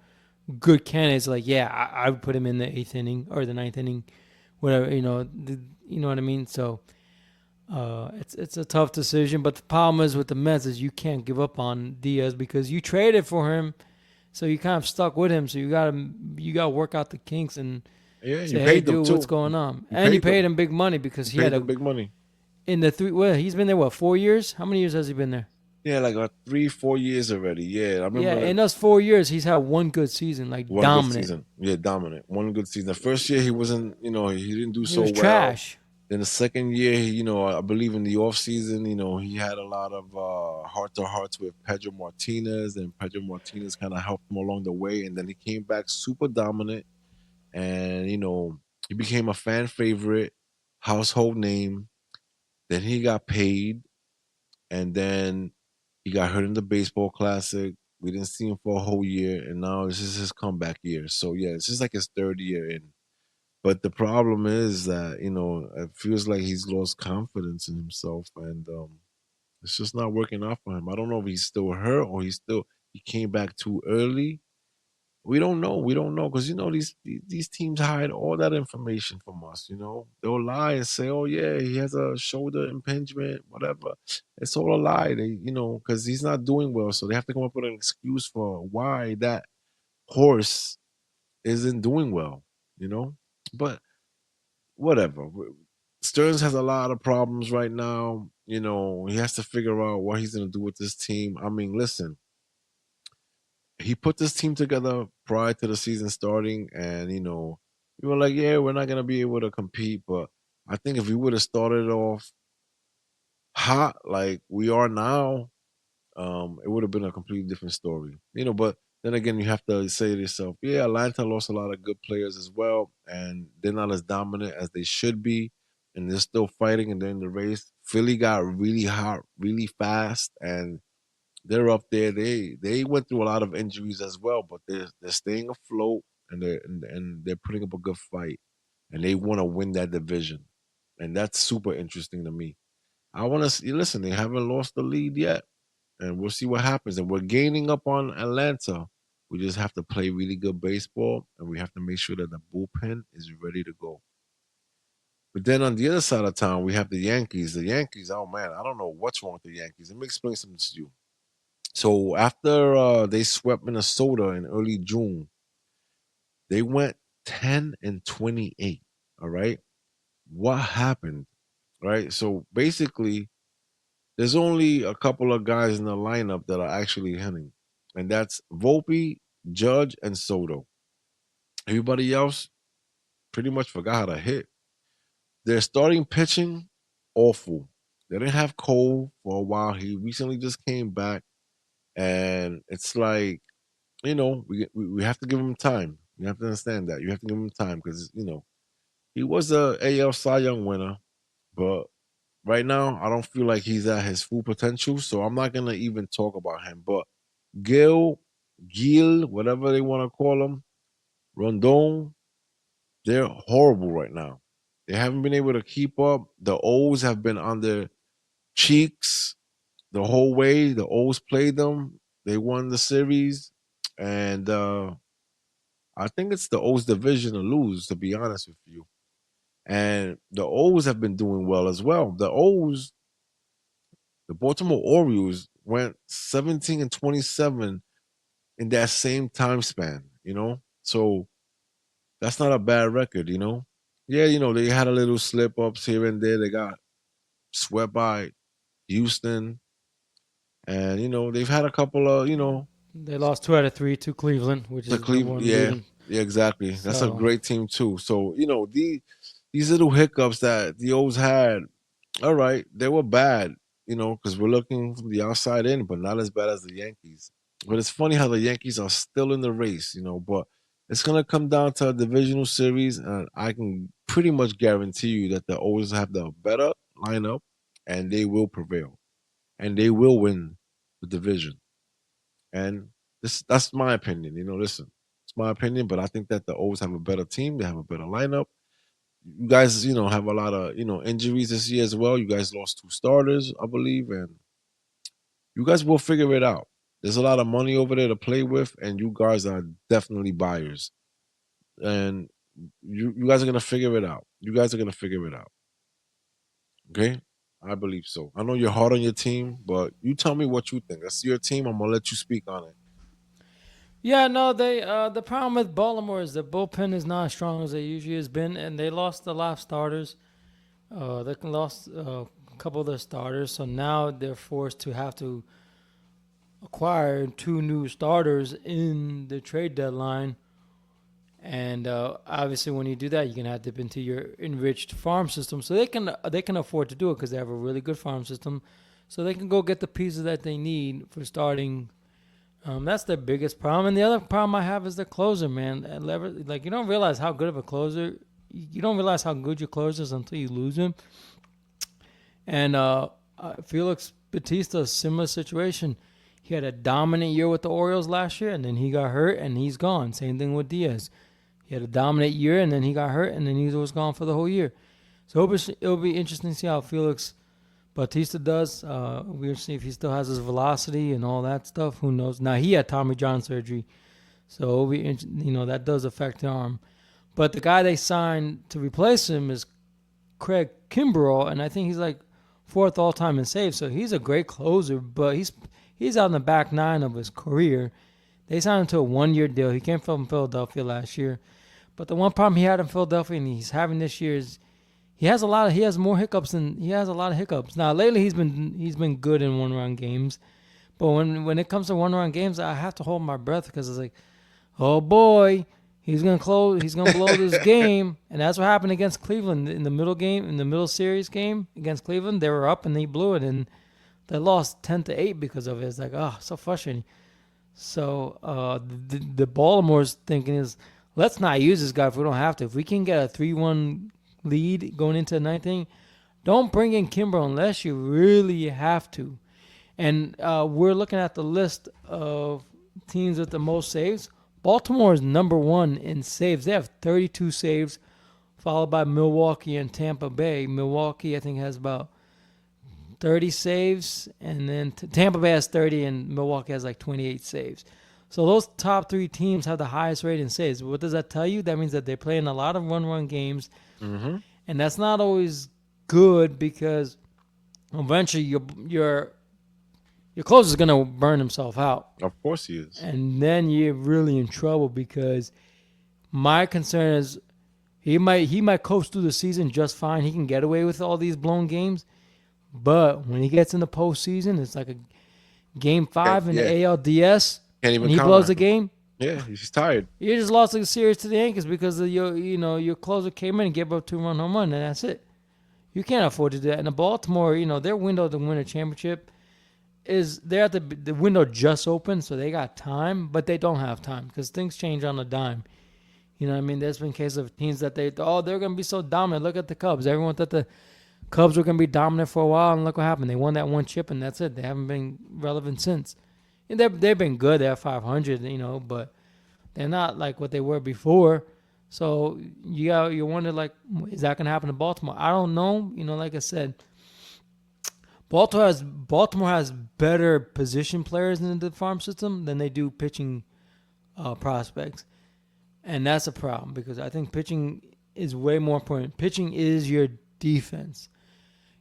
good candidates. Like, yeah, I would put him in the eighth inning or the ninth inning, whatever, you know what I mean? So It's a tough decision, but the problem is with the Mets is you can't give up on Diaz because you traded for him, so you kind of stuck with him. So you gotta work out the kinks and Yeah, you say, hey, paid them dude, what's too. going on? You And you paid paid them. him big money because You he had paid them a big money. in the three. Well, he's been there what 4 years? How many years has he been there? Yeah, like 3, 4 years already. Yeah, I Yeah, remember in those 4 years, he's had one good season, like one good dominant. season. Yeah, dominant. One good season. The first year he wasn't, he didn't do He so was well. trash. Then the second year, I believe in the off season, he had a lot of heart to hearts with Pedro Martinez, and Pedro Martinez kind of helped him along the way. And then he came back super dominant, and he became a fan favorite, household name. Then he got paid, and then he got hurt in the baseball classic. We didn't see him for a whole year, and now this is his comeback year. So yeah, it's just like his third year in. But the problem is that it feels like he's lost confidence in himself, and it's just not working out for him. I don't know if he's still hurt or he came back too early. We don't know. We don't know because these teams hide all that information from us. They'll lie and say, "Oh yeah, he has a shoulder impingement, whatever." It's all a lie. Because he's not doing well, so they have to come up with an excuse for why that horse isn't doing well. But whatever. Stearns has a lot of problems right now. He has to figure out what he's going to do with this team. I mean, listen, he put this team together prior to the season starting, and we were like, yeah, we're not gonna be able to compete. But I think if we would have started off hot like we are now, it would have been a completely different story. But then again, you have to say to yourself, yeah, Atlanta lost a lot of good players as well, and they're not as dominant as they should be, and they're still fighting and they're in the race. Philly got really hot, really fast, and they're up there. They went through a lot of injuries as well, but they're staying afloat, and they're putting up a good fight, and they want to win that division, and that's super interesting to me. I want to see. Listen, they haven't lost the lead yet, and we'll see what happens. And we're gaining up on Atlanta. We just have to play really good baseball, and we have to make sure that the bullpen is ready to go. But then on the other side of town, we have the Yankees. The Yankees, oh man, I don't know what's wrong with the Yankees. Let me explain something to you. So after they swept Minnesota in early June, they went 10-28. All right. What happened? Right. So basically, there's only a couple of guys in the lineup that are actually hitting, and that's Volpe, Judge, and Soto. Everybody else pretty much forgot how to hit. Their starting pitching, awful. They didn't have Cole for a while. He recently just came back, and it's like we have to give him time. You have to understand that. You have to give him time because he was a AL Cy Young winner, but right now I don't feel like he's at his full potential. So I'm not gonna even talk about him. But Gil, whatever they want to call him, Rondon, they're horrible right now. They haven't been able to keep up. The O's have been on their cheeks the whole way. The O's played them. They won the series, and I think it's the O's division to lose, to be honest with you. And the O's have been doing well as well. The Baltimore Orioles went 17-27 in that same time span. So that's not a bad record. Yeah, they had a little slip ups here and there. They got swept by Houston, and they've had a couple of They lost 2 out of 3 to Cleveland, which to is the Cleveland. one Yeah, leading. yeah, exactly. That's a So great team too. So these little hiccups that the O's had, all right, they were bad, because we're looking from the outside in, but not as bad as the Yankees. But it's funny how the Yankees are still in the race. But it's gonna come down to a divisional series, and I can pretty much guarantee you that the O's have the better lineup, and they will prevail, and they will win the division. And that's my opinion. Listen, it's my opinion, but I think that the O's have a better team. They have a better lineup. You guys, have a lot of injuries this year as well. You guys lost two starters, I believe, and you guys will figure it out. There's a lot of money over there to play with, and you guys are definitely buyers. And you guys are gonna figure it out. You guys are gonna figure it out. Okay. I believe so. I know you're hard on your team, but you tell me what you think. That's your team. I'm gonna let you speak on it. Yeah, no, they the problem with Baltimore is the bullpen is not as strong as it usually has been, and they lost a lot of starters. They lost a couple of their starters, so now they're forced to have to acquire two new starters in the trade deadline. And obviously, when you do that, you can have to dip into your enriched farm system. So they can afford to do it because they have a really good farm system. So they can go get the pieces that they need for starting. That's their biggest problem. And the other problem I have is the closer, man. Like you don't realize how good of a closer. You don't realize how good your closer is until you lose him. And Felix Batista, similar situation. He had a dominant year with the Orioles last year, and then he got hurt, and he's gone. Same thing with Diaz. He had a dominant year, and then he got hurt, and then he was gone for the whole year. So it'll be interesting to see how Felix Bautista does. We'll see if he still has his velocity and all that stuff. Who knows? Now, he had Tommy John surgery, so it'll be that does affect the arm. But the guy they signed to replace him is Craig Kimbrell, and I think he's like fourth all time in saves. So he's a great closer, but he's out in the back nine of his career. They signed him to a 1-year deal. He came from Philadelphia last year. But the one problem he had in Philadelphia and he's having this year is he has more hiccups than he has a lot of hiccups. Now lately he's been good in 1-run games. But when it comes to 1-run games, I have to hold my breath because it's like, oh boy, he's gonna blow this game. And that's what happened against Cleveland in the middle series game against Cleveland. They were up and they blew it, and they lost 10-8 because of it. It's like, oh, so frustrating. So the Baltimore's thinking is, let's not use this guy if we don't have to. If we can get a 3-1 lead going into the ninth inning, don't bring in Kimbrel unless you really have to. And we're looking at the list of teams with the most saves. Baltimore is number one in saves. They have 32 saves, followed by Milwaukee and Tampa Bay. Milwaukee, I think, has about 30 saves, and then Tampa Bay has 30, and Milwaukee has like 28 saves. So those top three teams have the highest rate in saves. What does that tell you? That means that they're playing a lot of run games, and that's not always good because eventually your closer is gonna burn himself out, Of course he is. and then you're really in trouble because my concern is he might coast through the season just fine. He can get away with all these blown games, but when he gets in the postseason, it's like a game 5 in the ALDS. Can't even and he count blows on the him. game. Yeah, he's tired. You just lost the series to the Yankees because of your closer came in and gave up 2-run home run, and that's it. You can't afford to do that. And the Baltimore, their window to win a championship is they're at the window just open, so they got time, but they don't have time because things change on a dime. You know what I mean? There's been cases of teams that they're going to be so dominant. Look at the Cubs. Everyone thought the Cubs were going to be dominant for a while, and look what happened. They won that one chip, and that's it. They haven't been relevant since. And they've been good. They're 500, but they're not like what they were before. So you wonder, like, is that going to happen to Baltimore? I don't know. Like I said, Baltimore has better position players in the farm system than they do pitching prospects. And that's a problem because I think pitching is way more important. Pitching is your defense.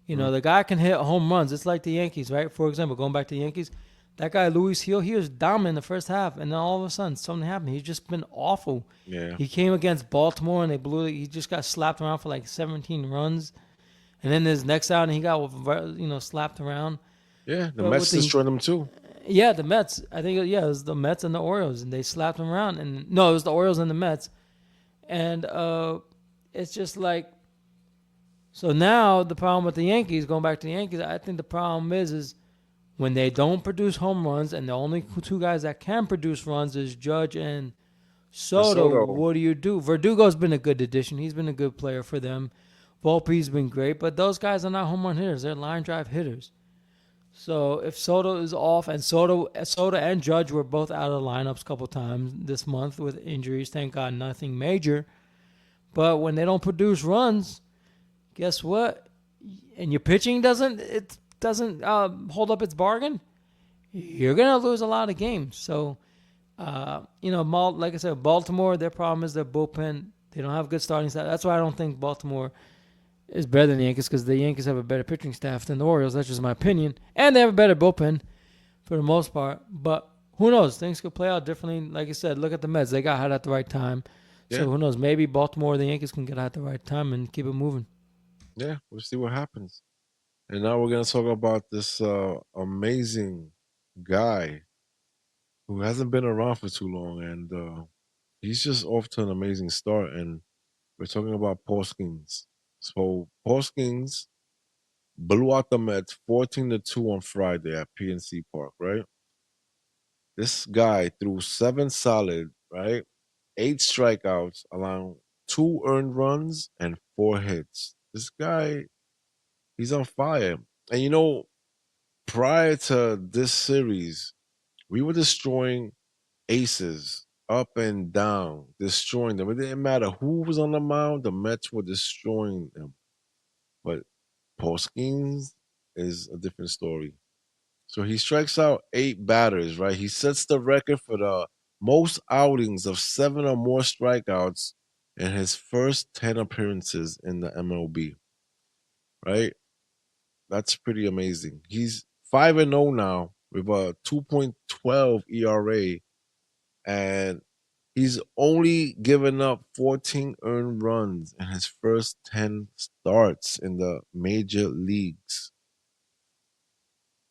The guy can hit home runs. It's like the Yankees, right? For example, going back to the Yankees, that guy, Luis Hill, he was dominant in the first half, and then all of a sudden something happened. He's just been awful. Yeah. He came against Baltimore, and they blew it. He just got slapped around for like 17 runs. And then his next outing, he got, slapped around. Yeah, the Mets destroyed him too. Yeah, the Mets. I think, it was the Mets and the Orioles, and they slapped him around. And no, it was the Orioles and the Mets. And it's just like, so now the problem with the Yankees, going back to the Yankees, I think the problem is when they don't produce home runs, and the only two guys that can produce runs is Judge and Soto. What do you do? Verdugo's been a good addition. He's been a good player for them. Volpe's been great, but those guys are not home run hitters. They're line drive hitters. So if Soto is off, and Soto and Judge were both out of the lineups a couple times this month with injuries, thank God nothing major. But when they don't produce runs, guess what? And your pitching doesn't hold up its bargain, you're going to lose a lot of games. So, like I said, Baltimore, their problem is their bullpen. They don't have good starting stats. That's why I don't think Baltimore is better than the Yankees because the Yankees have a better pitching staff than the Orioles. That's just my opinion, and they have a better bullpen for the most part. But who knows? Things could play out differently. Like I said, look at the Mets. They got hot at the right time. So Yeah, who knows? Maybe Baltimore or the Yankees can get hot at the right time and keep it moving. yeah. We'll see what happens. And now we're gonna talk about this amazing guy who hasn't been around for too long, and he's just off to an amazing start. And we're talking about Paulskins. So Paulskins blew out the Mets 14-2 on Friday at PNC Park, right? This guy threw seven solid, right? Eight strikeouts, allowing two earned runs and four hits. This guy, he's on fire. And prior to this series, we were destroying aces up and down, destroying them. It didn't matter who was on the mound, the Mets were destroying them. But Paul Skeens is a different story. So he strikes out eight batters, right? He sets the record for the most outings of seven or more strikeouts in his first 10 appearances in the MLB, right? That's pretty amazing. He's 5-0 now with a 2.12 ERA, and he's only given up 14 earned runs in his first 10 starts in the major leagues.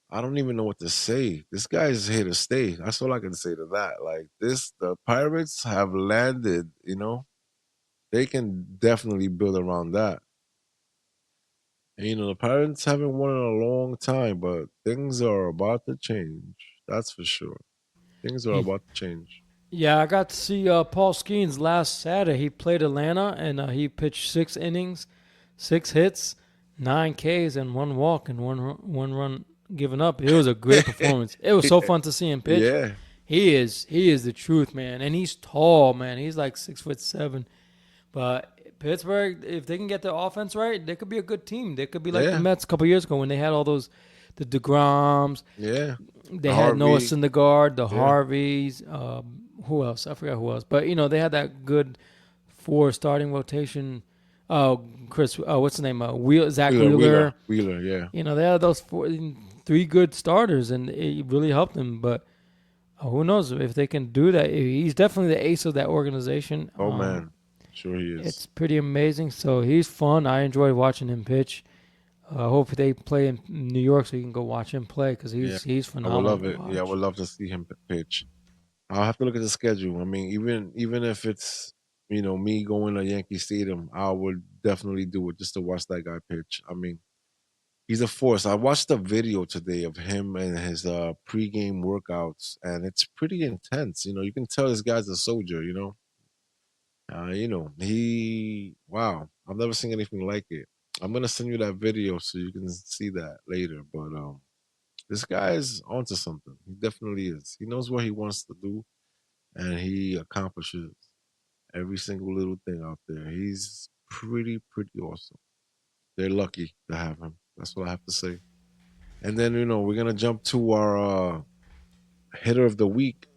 I don't even know what to say. This guy is here to stay. That's all I can say to that. Like this, the Pirates have landed, they can definitely build around that. And the Pirates haven't won in a long time, but things are about to change. That's for sure. Things are about to change. Yeah, I got to see Paul Skeens last Saturday. He played Atlanta and he pitched 6 innings, 6 hits, 9 Ks, and one walk and one run given up. It was a great performance. It was so fun to see him pitch. Yeah, He is the truth, man, and he's tall, man. He's like 6'7". But Pittsburgh, if they can get their offense right, they could be a good team. They could be like the yeah, Mets a couple years ago when they had all those, the Degroms. yeah. They had Noah Harvey, Syndergaard, the yeah. Harveys. Who else? I forgot who else. But they had that good four starting rotation. Chris, what's the name? Zach Wheeler, Wheeler, Wheeler. Wheeler, yeah. They had those three good starters, and it really helped them. But who knows if they can do that? He's definitely the ace of that organization. Oh man, sure he It's is. pretty amazing. So he's fun. I enjoy watching him pitch. I hope they play in New York so you can go watch him play because Yeah, he's I would phenomenal love to it. Yeah, I would watch. love to see him pitch. I'll have to look at the schedule. I mean, even if it's me going to Yankee Stadium, I would definitely do it just to watch that guy pitch. I mean, he's a force. I watched a video today of him and his pregame workouts, and it's pretty intense. You can tell this guy's a soldier. He wow. I've never seen anything like it. I'm gonna send you that video so you can see that later. But this guy is onto something. He definitely is. He knows what he wants to do, and he accomplishes every single little thing out there. He's pretty awesome. They're lucky to have him. That's what I have to say. And then we're gonna jump to our hitter of the week,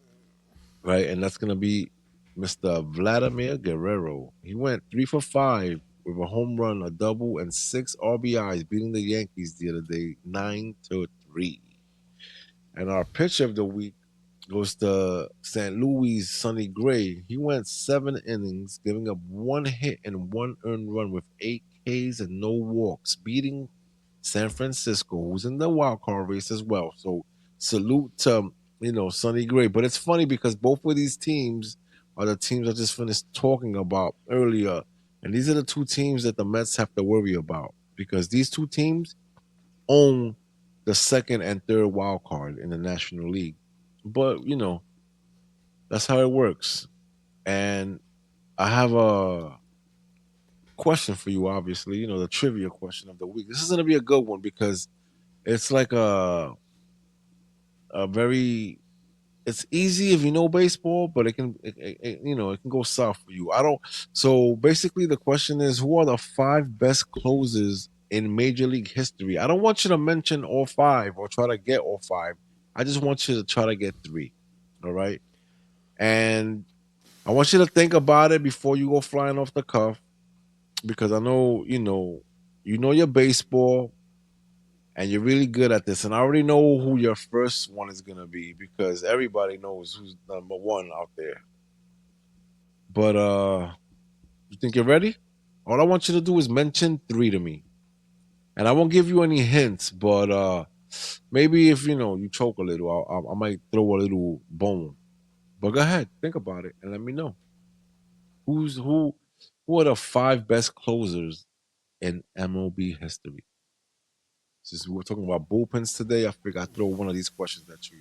right? And that's gonna be Mr. Vladimir Guerrero. He went 3 for 5 with a home run, a double, and six RBIs, beating the Yankees the other day 9-3. And our pitcher of the week goes to St. Louis' Sonny Gray. He went 7 innings, giving up one hit and one earned run with 8 Ks and no walks, beating San Francisco, who's in the wild card race as well. So salute to Sonny Gray. But it's funny because both of these teams are the teams I just finished talking about earlier. And these are the two teams that the Mets have to worry about because these two teams own the second and third wild card in the National League. But that's how it works. And I have a question for you, obviously, the trivia question of the week. This is gonna be a good one because it's like a very it's easy if you know baseball, but it can go south for you. I don't. So basically, the question is, who are the five best closers in Major League history? I don't want you to mention all five or try to get all five. I just want you to try to get three. All right, and I want you to think about it before you go flying off the cuff because I know You know your baseball, and you're really good at this. And I already know who your first one is gonna be because everybody knows who's number one out there. But you think you're ready? All I want you to do is mention three to me, and I won't give you any hints. But maybe if you choke a little, I might throw a little bone. But go ahead, think about it, and let me know who's who. Who are the five best closers in MLB history? Since we were talking about bullpens today, I figured I'd throw one of these questions at you.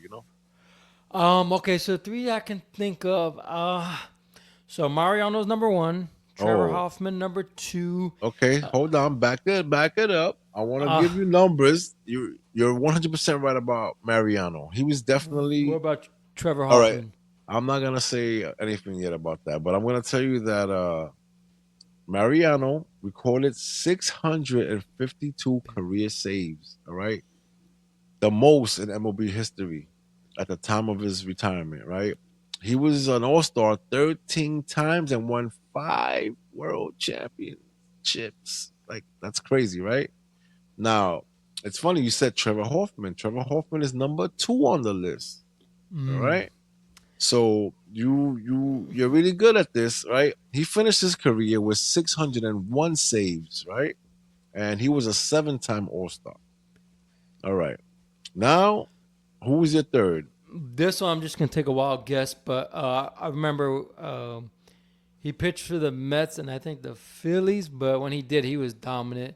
Okay, so three I can think of. So Mariano's number one, Trevor Oh, Hoffman number two. okay. Hold on. Back it up. I want to Uh, give you numbers. You're 100% right about Mariano. He was what definitely about Trevor all right. Hoffman? I'm not gonna say anything yet about that, but I'm gonna tell you that Mariano recorded 652 career saves. All right, the most in MLB history at the time of his retirement. Right, he was an All Star 13 times and won five World Championships. Like that's crazy, right? Now, it's funny you said Trevor Hoffman. Trevor Hoffman is number two on the list. All Mm. right. So you're really good at this, right? He finished his career with 601 saves, right? And he was a seven-time All-Star. All right. Now, who was your third? This one I'm just gonna take a wild guess, but I remember he pitched for the Mets and I think the Phillies. But when he did, he was dominant.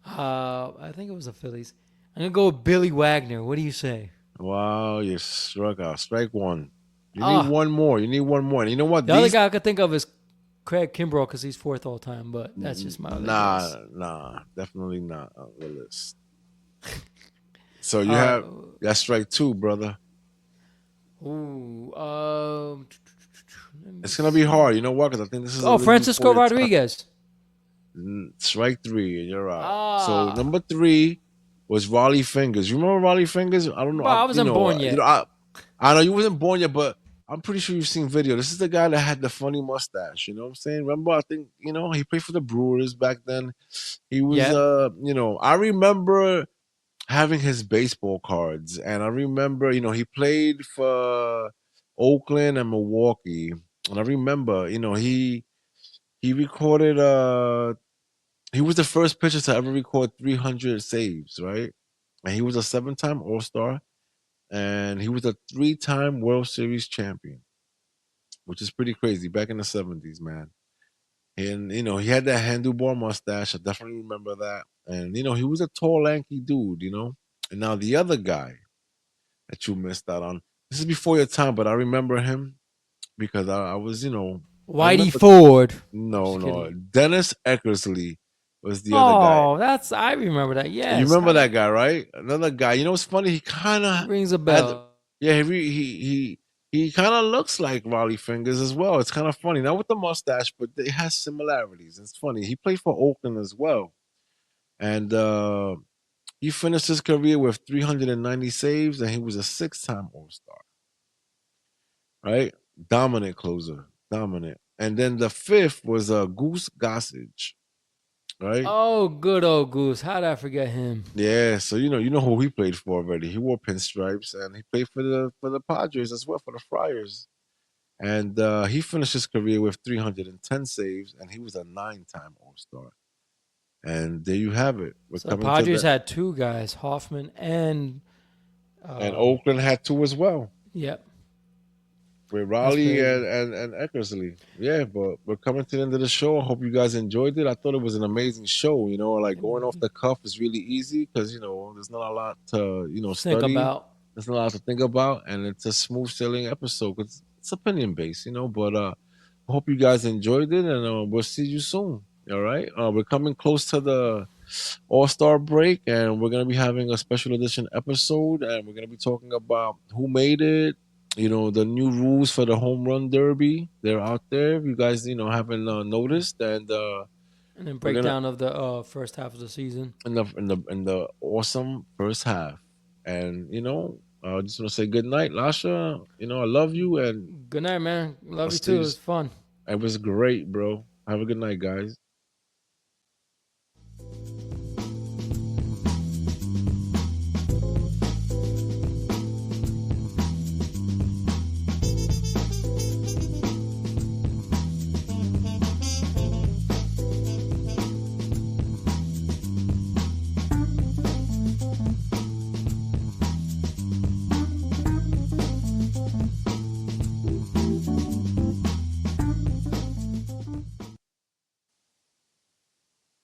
I think it was the Phillies. I'm gonna go with Billy Wagner. What do you say? Wow, you struck out. Strike one. You need Ah, one more. You need one more. And you know what? the other These guy I could think of is Craig Kimbrell because he's fourth all time. But that's just my other guess. nah, definitely not on the list. So you All right. have that's strike two, brother. Ooh. Let me It's gonna be hard. see. You know what? Because I think this is a Oh, little before Francisco your time. Rodriguez. Strike three, and you're out. So Ah, number three was Raleigh Fingers. You remember Raleigh Fingers? I don't know. but I wasn't born yet. I know you wasn't born yet, but I'm pretty sure you've seen video. This is the guy that had the funny mustache. You know what I'm saying? Remember? I think he played for the Brewers back then. He was Yep. I remember having his baseball cards, and I remember he played for Oakland and Milwaukee, and I remember he recorded he was the first pitcher to ever record 300 saves, right? And he was a seven-time All Star, and he was a three-time World Series champion, which is pretty crazy back in the 70s, man. And he had that handlebar mustache. I definitely remember that. And he was a tall, lanky dude. And now the other guy that you missed out on. This is before your time, but I remember him because I was, I Whitey remember. Ford. I'm No, just no, kidding. Dennis Eckersley was the other guy. Oh, that's I remember that. You Yes, remember that guy, right? Another guy. You know what's funny? He kind of rings a had, bell. yeah, he kind of looks like Raleigh Fingers as well. It's kind of funny, not with the mustache, but it has similarities. It's funny. He played for Oakland as well, and he finished his career with 390 saves, and he was a six-time All Star. Right, dominant closer, dominant. And then the fifth was Goose Gossage, right? Oh, good old Goose. How did I forget him? Yeah, so you know who he played for already. He wore pinstripes and he played for the Padres as well, for the Friars. And he finished his career with 310 saves, and he was a nine-time All-Star. And there you have it. We're So the coming to Padres that. had two guys, Hoffman and And uh, Oakland had two as well, yep. with That's Raleigh crazy. and Eckersley. Yeah, but we're coming to the end of the show. I hope you guys enjoyed it. I thought it was an amazing show. Like going off the cuff is really easy because there's not a lot to Think study. about. There's not a lot to think about, and it's a smooth sailing episode because it's opinion based. But I hope you guys enjoyed it, and we'll see you soon. All right, we're coming close to the All Star break, and we're gonna be having a special edition episode, and we're gonna be talking about who made it. The new rules for the home run derby. They're out there. If you guys, haven't noticed, and And then we're gonna breakdown of the first half of the season. in the awesome first half. And I just want to say good night, Lasha. I love you, and Good night, man. I'll Love you see too. It you. was fun. It was great, bro. Have a good night, guys.